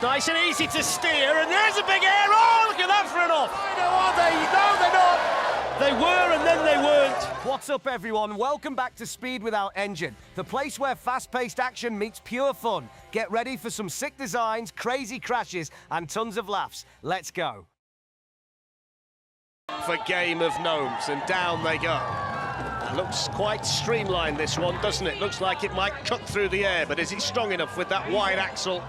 Nice and easy to steer, and there's a big air. Oh, look at that for an off. I know, are they? No, they're not. They were, and then they weren't. What's up, everyone? Welcome back to Speed Without Engine, the place where fast-paced action meets pure fun. Get ready for some sick designs, crazy crashes, and tons of laughs. Let's go. For game of gnomes, and down they go. Looks quite streamlined, this one, doesn't it? Looks like it might cut through the air, but is it strong enough with that wide axle?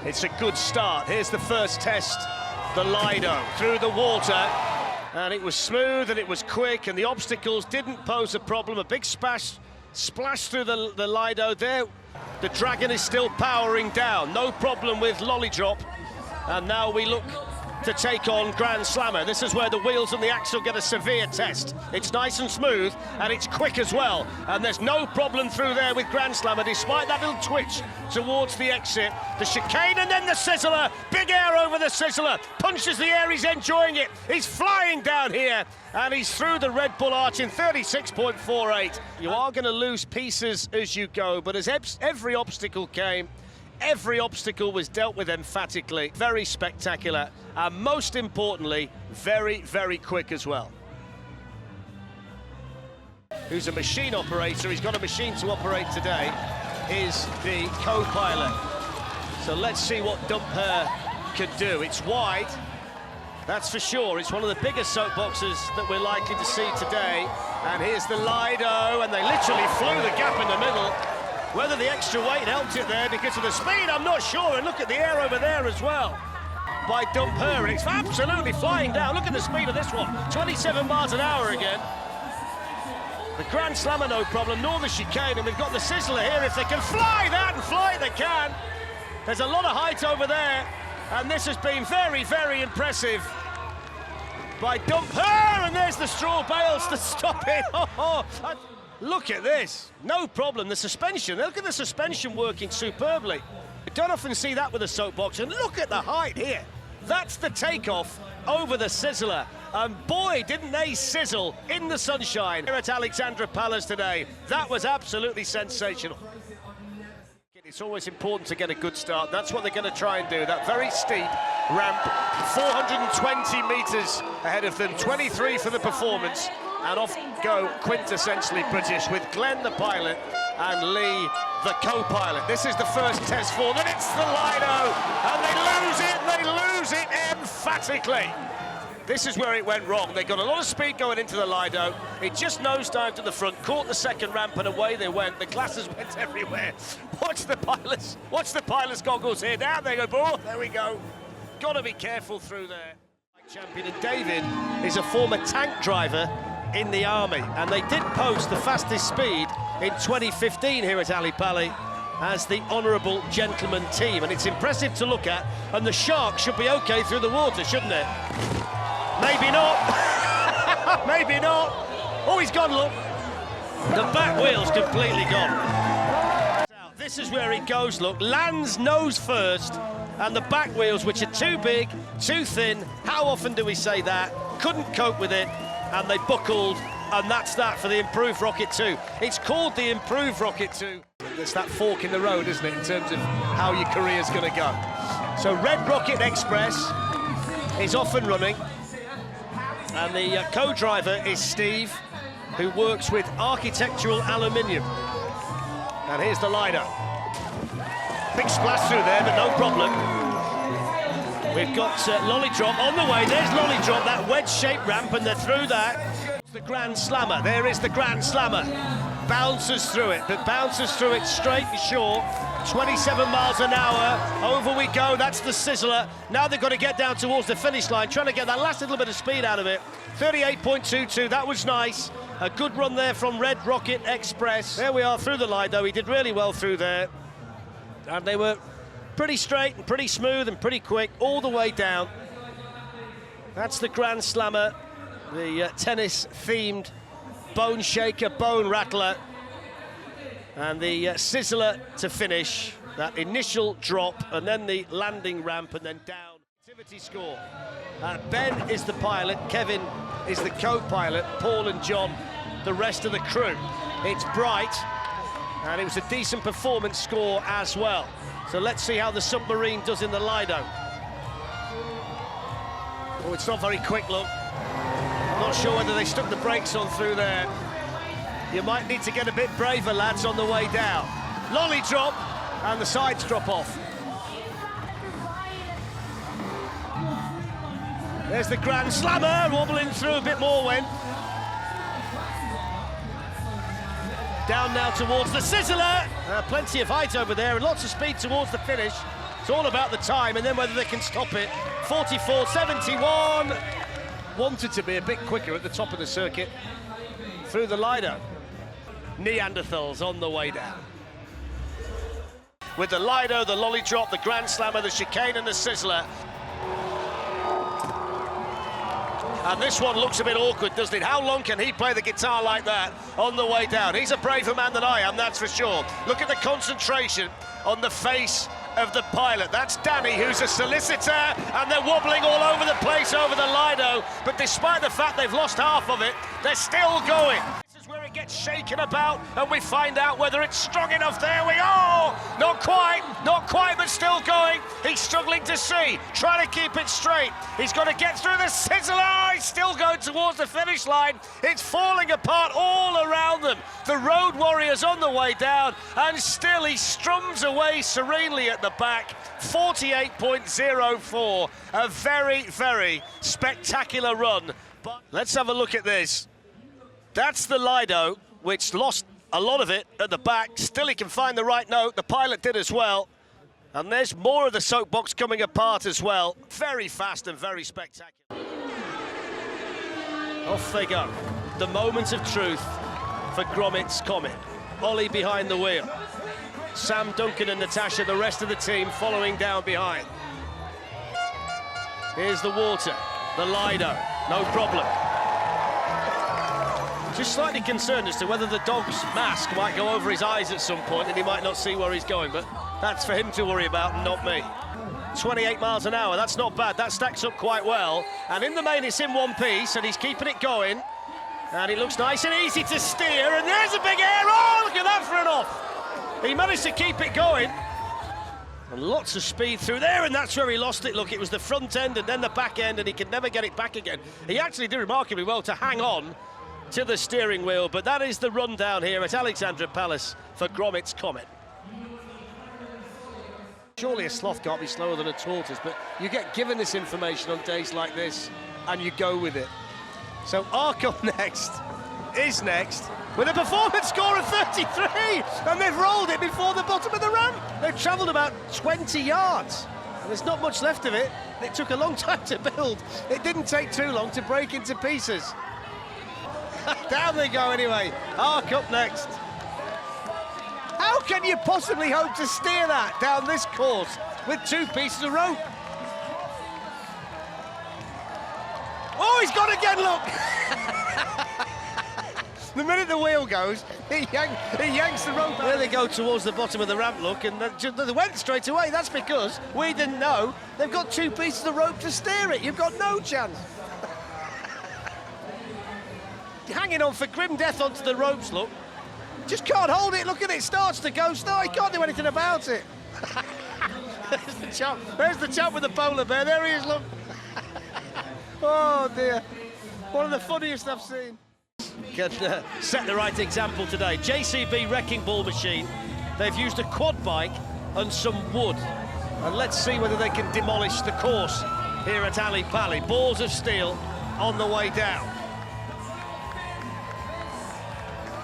It's a good start. Here's the first test, the Lido through the water, and it was smooth and it was quick, and the obstacles didn't pose a problem. A big splash through the Lido there. The Dragon is still powering down, no problem with Lolly Drop, and now we look to take on Grand Slammer. This is where the wheels and the axle get a severe test. It's nice and smooth, and it's quick as well, and there's no problem through there with Grand Slammer, despite that little twitch towards the exit. The chicane, and then the Sizzler. Big air over the Sizzler. Punches the air, he's enjoying it. He's flying down here, and he's through the Red Bull arch in 36.48. You are going to lose pieces as you go, but as every obstacle came, every obstacle was dealt with emphatically. Very spectacular, and most importantly, very, very quick as well. Who's a machine operator, he's got a machine to operate today, is the co-pilot. So let's see what DENTURES can do. It's wide, that's for sure. It's one of the biggest soapboxes that we're likely to see today. And here's the Lido, and they literally flew the gap in the middle. Whether the extra weight helped it there because of the speed, I'm not sure. And look at the air over there as well by DENTURES. It's absolutely flying down. Look at the speed of this one, 27 miles an hour again. The Grand Slammer, no problem, nor the chicane, and we've got the Sizzler here. If they can fly that, and fly they can. There's a lot of height over there, and this has been very, very impressive by DENTURES, and there's the straw bales to stop it. Look at this, no problem. The suspension, look at the suspension working superbly. You don't often see that with a soapbox, and look at the height here. That's the takeoff over the Sizzler, and boy, didn't they sizzle in the sunshine here at Alexandra Palace today. That was absolutely sensational. It's always important to get a good start. That's what they're going to try and do. That very steep ramp, 420 metres ahead of them, 23 for the performance. And off go quintessentially British with Glenn the pilot and Lee the co-pilot. This is the first test for them. It's the Lido, and they lose it emphatically. This is where it went wrong. They got a lot of speed going into the Lido. It just nosedived to the front, caught the second ramp, and away they went. The glasses went everywhere. Watch the pilot's goggles here. Down they go. Oh, there we go. Got to be careful through there. Champion, and David is a former tank driver in the army, and they did post the fastest speed in 2015 here at Ali Pali as the Honourable Gentleman team, and it's impressive to look at, and the Shark should be okay through the water, shouldn't it? Maybe not. Maybe not. Oh, he's gone, look. The back wheel's completely gone. This is where it goes, look. Lands nose first, and the back wheels, which are too big, too thin. How often do we say that? Couldn't cope with it, and they buckled, and that's that for the improved Rocket 2. It's called the improved Rocket 2. It's that fork in the road, isn't it, in terms of how your career's going to go. So Red Rocket Express is off and running, and the co-driver is Steve, who works with architectural aluminium. And here's the Lido. Big splash through there, but no problem. We've got Lolly Drop on the way. There's Lolly Drop, that wedge-shaped ramp, and they're through that. The Grand Slammer, there is the Grand Slammer. Bounces through it, but bounces through it straight and short. 27 miles an hour, over we go, that's the Sizzler. Now they've got to get down towards the finish line, trying to get that last little bit of speed out of it. 38.22, that was nice. A good run there from Red Rocket Express. There we are through the line, though. He did really well through there. And they were pretty straight and pretty smooth and pretty quick all the way down. That's the Grand Slammer, the tennis-themed bone shaker, bone rattler. And the Sizzler to finish, that initial drop, and then the landing ramp, and then down. Activity score. Ben is the pilot, Kevin is the co-pilot, Paul and John, the rest of the crew. It's bright, and it was a decent performance score as well. So let's see how the submarine does in the Lido. Oh, it's not very quick, look. Not sure whether they stuck the brakes on through there. You might need to get a bit braver, lads, on the way down. Lolly drop, and the sides drop off. There's the Grand Slammer, wobbling through a bit more wind. Down now towards the Sizzler. Plenty of height over there and lots of speed towards the finish. It's all about the time and then whether they can stop it. 44.71. Wanted to be a bit quicker at the top of the circuit through the Lido. Neanderthals on the way down. With the Lido, the Lolly Drop, the Grand Slammer, the Chicane and the Sizzler. And this one looks a bit awkward, doesn't it? How long can he play the guitar like that on the way down? He's a braver man than I am, that's for sure. Look at the concentration on the face of the pilot. That's Danny, who's a solicitor, and they're wobbling all over the place over the Lido. But despite the fact they've lost half of it, they're still going. This is where it gets shaken about, and we find out whether it's strong enough. There we go! Not quite, but still going. He's struggling to see, trying to keep it straight. He's got to get through the Sizzler. He's still going towards the finish line. It's falling apart all around them. The Road Warrior's on the way down, and still he strums away serenely at the back. 48.04. A very, very spectacular run. But let's have a look at this. That's the Lido, which lost a lot of it at the back. Still he can find the right note. The pilot did as well. And there's more of the soapbox coming apart as well. Very fast and very spectacular. Off they go. The moment of truth for GROMIT'S Comet. Ollie behind the wheel. Sam, Duncan and Natasha, the rest of the team following down behind. Here's the water, the Lido, no problem. Just slightly concerned as to whether the dog's mask might go over his eyes at some point and he might not see where he's going, but that's for him to worry about and not me. 28 miles an hour, that's not bad, that stacks up quite well. And in the main it's in one piece and he's keeping it going. And it looks nice and easy to steer, and there's a big air, oh, look at that for an off. He managed to keep it going. And lots of speed through there, and that's where he lost it. Look, it was the front end and then the back end, and he could never get it back again. He actually did remarkably well to hang on to the steering wheel, but that is the rundown here at Alexandra Palace for GROMIT'S Comet. Surely a sloth can't be slower than a tortoise, but you get given this information on days like this, and you go with it. So Ark next is next with a performance score of 33, and they've rolled it before the bottom of the ramp. They've travelled about 20 yards, and there's not much left of it. It took a long time to build. It didn't take too long to break into pieces. Down they go anyway. Ark up next. How can you possibly hope to steer that down this course with two pieces of rope? Oh, he's gone again, look! The minute the wheel goes, he yanks the rope out. There they go towards the bottom of the ramp, look, and they went straight away. That's because we didn't know they've got two pieces of rope to steer it. You've got no chance. Hanging on for grim death onto the ropes, look. Just can't hold it, look at it, starts to go, he can't do anything about it. There's the chap with the polar bear, there he is, look. Oh dear, one of the funniest I've seen. Can set the right example today. JCB Wrecking Ball machine, they've used a quad bike and some wood. And let's see whether they can demolish the course here at Ali Pali. Balls of steel on the way down.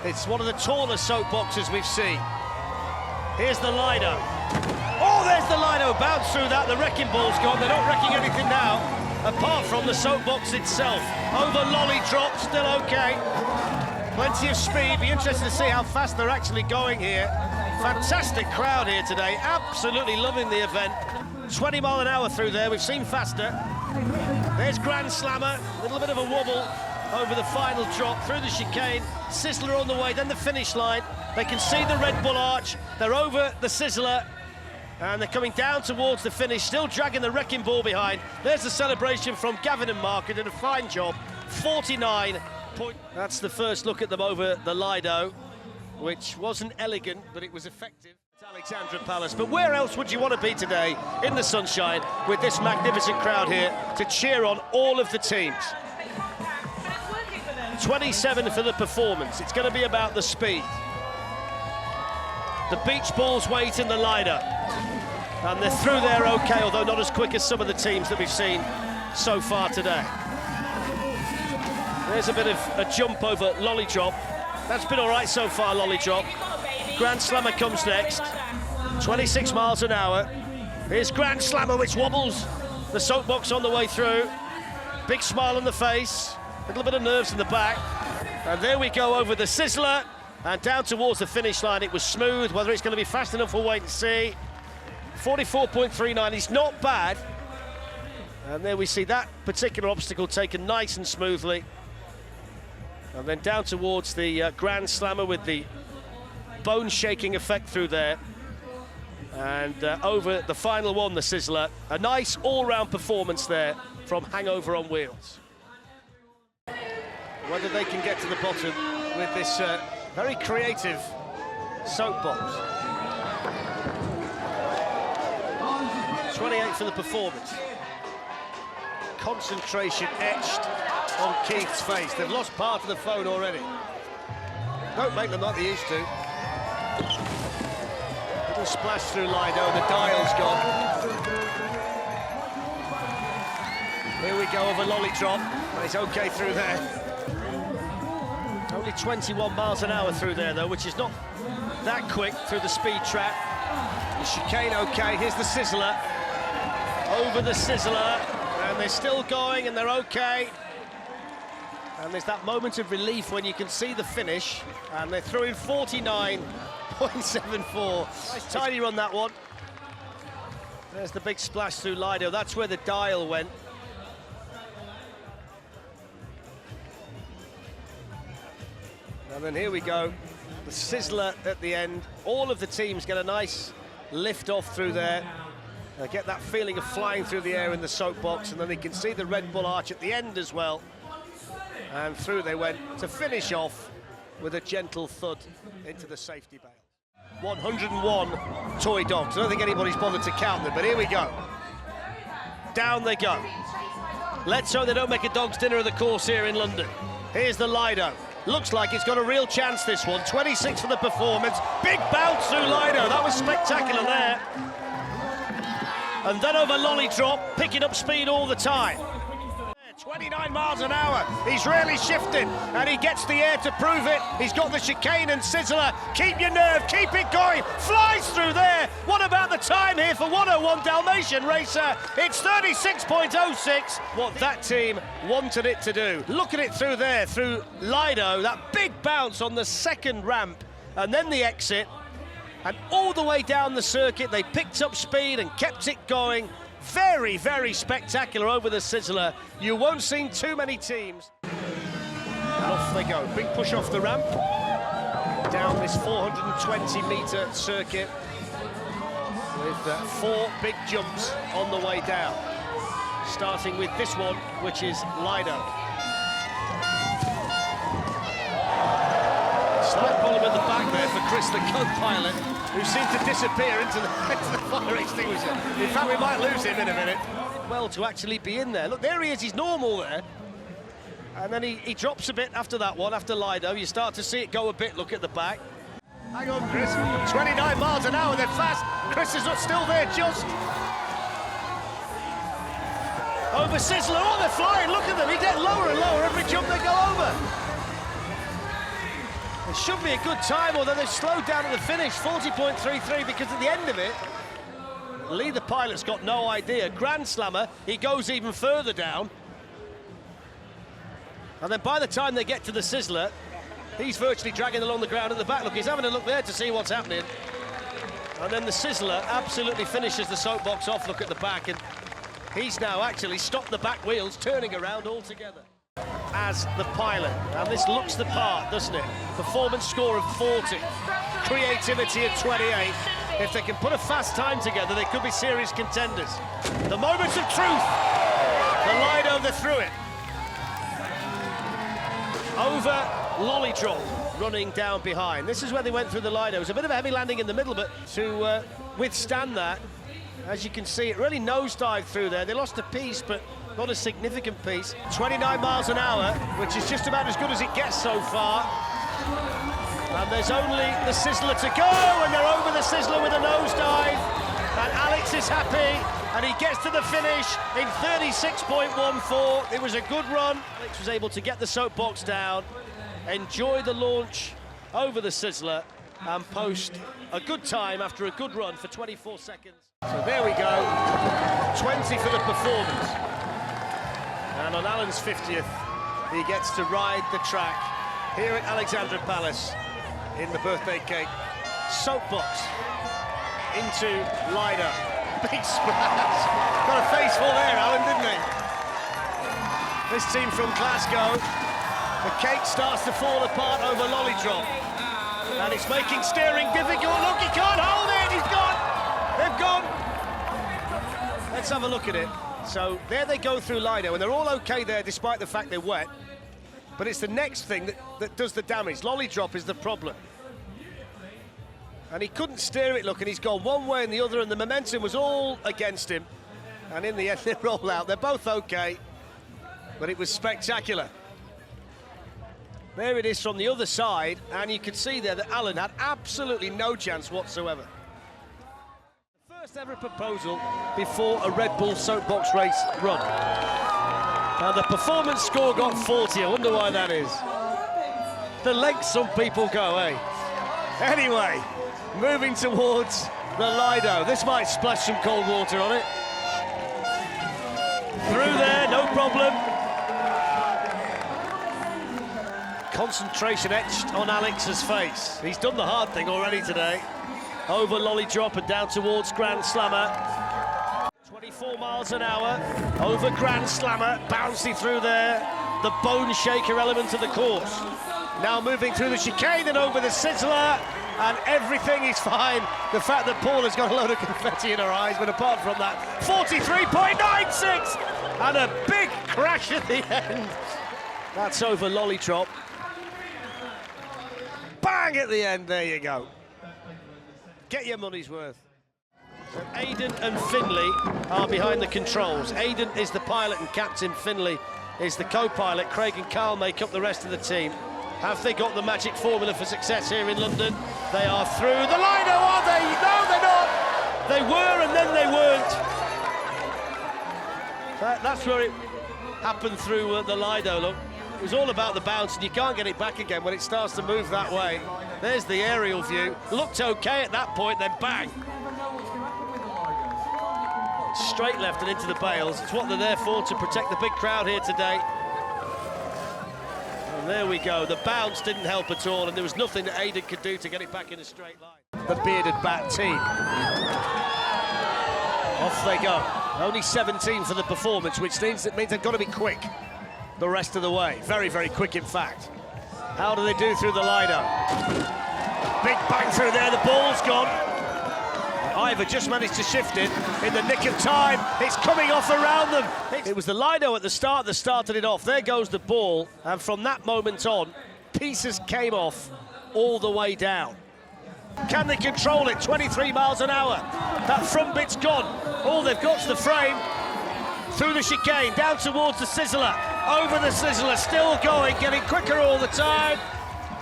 It's one of the taller soapboxes we've seen. Here's the Lido. Oh, there's the Lido, bounce through that, the wrecking ball's gone. They're not wrecking anything now, apart from the soapbox itself. Over Lolly drop, still okay. Plenty of speed, be interested to see how fast they're actually going here. Fantastic crowd here today, absolutely loving the event. 20 mile an hour through there, we've seen faster. There's Grand Slammer, a little bit of a wobble over the final drop, through the chicane. Sizzler on the way, then the finish line. They can see the Red Bull arch, they're over the Sizzler, and they're coming down towards the finish, still dragging the wrecking ball behind. There's the celebration from Gavin and Mark, who did a fine job. 49 point. That's the first look at them over the Lido, which wasn't elegant, but it was effective. Alexandra Palace, but where else would you want to be today in the sunshine with this magnificent crowd here to cheer on all of the teams? 27 for the performance. It's going to be about the speed. The beach balls wait in the Lido, and they're through there okay, although not as quick as some of the teams that we've seen so far today. There's a bit of a jump over Lolly Drop. That's been all right so far, Lolly Drop. Grand Slammer comes next, 26 miles an hour. Here's Grand Slammer, which wobbles the soapbox on the way through. Big smile on the face, a little bit of nerves in the back. And there we go over the Sizzler, and down towards the finish line. It was smooth. Whether it's going to be fast enough, we'll wait and see. 44.39 is not bad. And there we see that particular obstacle taken nice and smoothly. And then down towards the Grand Slammer with the bone-shaking effect through there. And over the final one, the Sizzler. A nice all-round performance there from Hangover on wheels. Whether they can get to the bottom with this very creative soapbox. 28 for the performance. Concentration etched on Keith's face. They've lost part of the phone already. Don't make them like they used to. Little splash through Lido, the dial's gone. Here we go over Lolly Drop. It's okay through there. Only 21 miles an hour through there, though, which is not that quick through the speed trap. The chicane okay. Here's the Sizzler. Over the Sizzler. And they're still going, and they're okay. And there's that moment of relief when you can see the finish. And they're through in 49.74. Nice tiny run, that one. There's the big splash through Lido. That's where the dial went. And then here we go, the Sizzler at the end. All of the teams get a nice lift off through there. Get that feeling of flying through the air in the soapbox, and then they can see the Red Bull arch at the end as well. And through they went to finish off with a gentle thud into the safety bail. 101 toy dogs. I don't think anybody's bothered to count them, but here we go. Down they go. Let's hope they don't make a dog's dinner of the course here in London. Here's the Lido. Looks like it's got a real chance, this one. 26 for the performance. Big bounce through Lido. That was spectacular there. And then over Lolly Drop, picking up speed all the time. 29 miles an hour. He's really shifting, and he gets the air to prove it. He's got the chicane and Sizzler. Keep your nerve, keep it going. Flies through there. What about the time here for 101 Dalmatian Racer? It's 36.06. What that team wanted it to do. Look at it through there, through Lido. That big bounce on the second ramp, and then the exit. And all the way down the circuit, they picked up speed and kept it going. Very, very spectacular over the Sizzler. You won't see too many teams. And off they go. Big push off the ramp. Down this 420-metre circuit with 4 big jumps on the way down. Starting with this one, which is Lido. Slight problem at the back there for Chris, the co-pilot, who seemed to disappear into the fire extinguisher. In fact, we might lose him in a minute. Well, to actually be in there. Look, there he is, he's normal there. And then he drops a bit after that one, after Lido. You start to see it go a bit, look at the back. Hang on, Chris. 29 miles an hour, they're fast. Chris is still there, just. Over Sizzler, oh, they're flying, look at them. He gets lower and lower every jump they go over. It should be a good time, although they've slowed down at the finish, 40.33, because at the end of it, Lee, the pilot's got no idea. Grand Slammer, he goes even further down. And then by the time they get to the Sizzler, he's virtually dragging along the ground at the back. Look, he's having a look there to see what's happening. And then the Sizzler absolutely finishes the soapbox off, look at the back, and he's now actually stopped the back wheels, turning around altogether. As the pilot, and this looks the part, doesn't it? Performance score of 40, creativity at 28. If they can put a fast time together, they could be serious contenders. The moment of truth. The Lido, they're through it. Over Lolly Drop. running down behind. This is where they went through the Lido. It was a bit of a heavy landing in the middle, but to withstand that, as you can see, it really nosedived through there. They lost a piece, but not a significant piece. 29 miles an hour, which is just about as good as it gets so far. And there's only the Sizzler to go, and they're over the Sizzler with a nosedive. And Alex is happy, and he gets to the finish in 36.14. It was a good run. Alex was able to get the soapbox down, enjoy the launch over the Sizzler, and post a good time after a good run for 24 seconds. So there we go, 20 for the performance. And on Alan's 50th, he gets to ride the track here at Alexandra Palace in the birthday cake. Soapbox into Lido. Big splash. Got a face full there, Alan, didn't he? This team from Glasgow, the cake starts to fall apart over Lollydrop. And it's making steering difficult. Look, he can't hold it, he's gone. They've gone. Let's have a look at it. So there they go through Lido, and they're all okay there despite the fact they're wet. But it's the next thing that does the damage. Lollydrop is the problem. And he couldn't steer it, look, and he's gone one way and the other, and the momentum was all against him. And in the end, they roll out. They're both okay, but it was spectacular. There it is from the other side, and you could see there that Alan had absolutely no chance whatsoever. First ever proposal before a Red Bull Soapbox Race run. Now the performance score got 40, I wonder why that is. The lengths some people go, eh? Anyway, moving towards the Lido. This might splash some cold water on it. Through there, no problem. Concentration etched on Alex's face. He's done the hard thing already today. Over Lollydrop and down towards Grand Slammer. 24 miles an hour, over Grand Slammer, bouncy through there. The bone shaker element of the course. Now moving through the chicane and over the Sizzler, and everything is fine. The fact that Paul has got a load of confetti in her eyes, but apart from that, 43.96! And a big crash at the end. That's over Lollydrop. Bang at the end, there you go. Get your money's worth. So Aidan and Finley are behind the controls. Aidan is the pilot and captain, Finley is the co-pilot. Craig and Carl make up the rest of the team. Have they got the magic formula for success here in London? They are through the Lido, are they? No, they're not. They were and then they weren't. That's where it happened through the Lido, look. It was all about the bounce, and you can't get it back again when it starts to move that way. There's the aerial view. Looked okay at that point, then bang. Straight left and into the bales. It's what they're there for, to protect the big crowd here today. And there we go. The bounce didn't help at all, and there was nothing that Aidan could do to get it back in a straight line. The bearded bat team. Off they go. Only 17 for the performance, which means they've got to be quick the rest of the way. Very, very quick, in fact. How do they do through the Lido? Big bang through there, the ball's gone. Ivor just managed to shift it in the nick of time. It's coming off around them. It was the Lido at the start that started it off. There goes the ball, and from that moment on, pieces came off all the way down. Can they control it? 23 miles an hour. That front bit's gone. All they've got's the frame. Through the chicane, down towards the Sizzler. Over the Sizzler, still going, getting quicker all the time.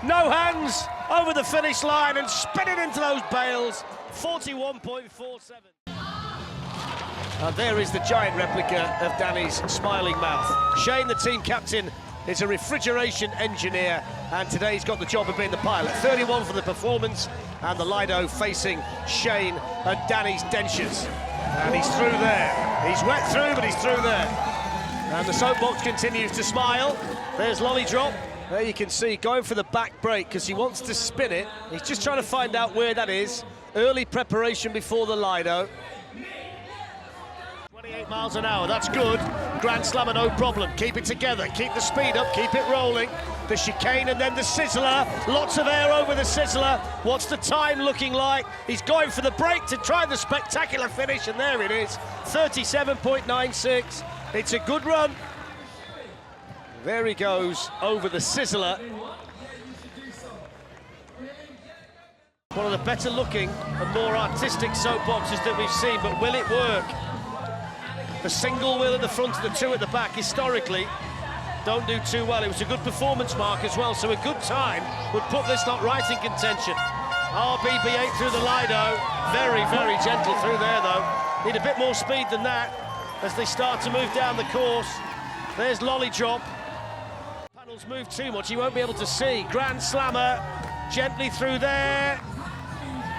No hands, over the finish line and spinning into those bales. 41.47. And there is the giant replica of Danny's smiling mouth. Shane, the team captain, is a refrigeration engineer, and today he's got the job of being the pilot. 31 for the performance, and the Lido facing Shane and Danny's dentures. And he's through there. He's wet through, but he's through there. And the soapbox continues to smile. There's Lollydrop. There you can see, going for the back brake because he wants to spin it. He's just trying to find out where that is. Early preparation before the Lido. 28 miles an hour, that's good. Grand Slammer, no problem. Keep it together, keep the speed up, keep it rolling. The chicane and then the Sizzler. Lots of air over the Sizzler. What's the time looking like? He's going for the break to try the spectacular finish, and there it is. 37.96. It's a good run. There he goes over the Sizzler. One of the better looking and more artistic soapboxes that we've seen, but will it work? The single wheel at the front and the two at the back, historically, don't do too well. It was a good performance mark as well, so a good time would put this lot right in contention. RBB8 through the Lido, very, very gentle through there though. Need a bit more speed than that as they start to move down the course. There's Lollydrop. Panels move too much, he won't be able to see. Grand Slammer, gently through there.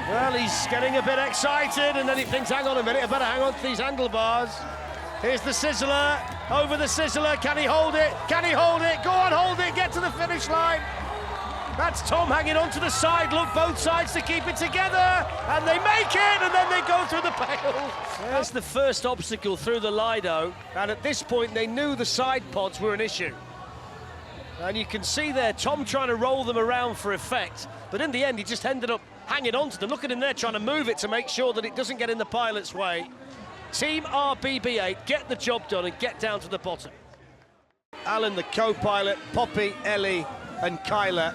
Well, he's getting a bit excited, and then he thinks, hang on a minute, I better hang on to these handlebars. Here's the Sizzler, over the Sizzler, can he hold it? Can he hold it? Go on, hold it, get to the finish line. That's Tom hanging on to the side, look, both sides to keep it together, and they make it, and then they go through the pale. There's the first obstacle through the Lido, and at this point they knew the side pods were an issue. And you can see there, Tom trying to roll them around for effect, but in the end he just ended up hanging on to them. Look at him there trying to move it to make sure that it doesn't get in the pilot's way. Team RBB8 get the job done and get down to the bottom. Alan, the co-pilot, Poppy, Ellie and Kyla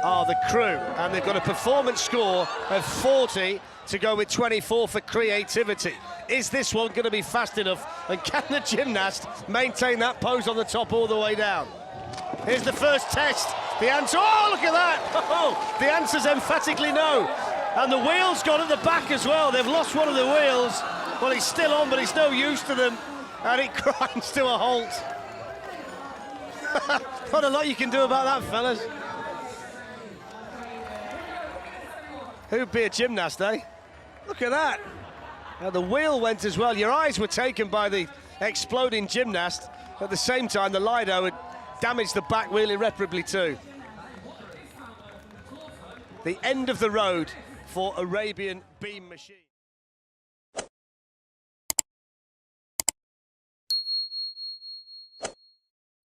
are the crew, and they've got a performance score of 40 to go with 24 for creativity. Is this one going to be fast enough, and can the gymnast maintain that pose on the top all the way down? Here's the first test. The answer, oh, look at that! Oh, the answer's emphatically no. And the wheel's gone at the back as well. They've lost one of the wheels. Well, he's still on, but he's no use to them. And it grinds to a halt. Not a lot you can do about that, fellas. Who'd be a gymnast, eh? Look at that. Now, the wheel went as well. Your eyes were taken by the exploding gymnast. At the same time, the Lido had damaged the back wheel irreparably too. The end of the road for Arabian beam machine.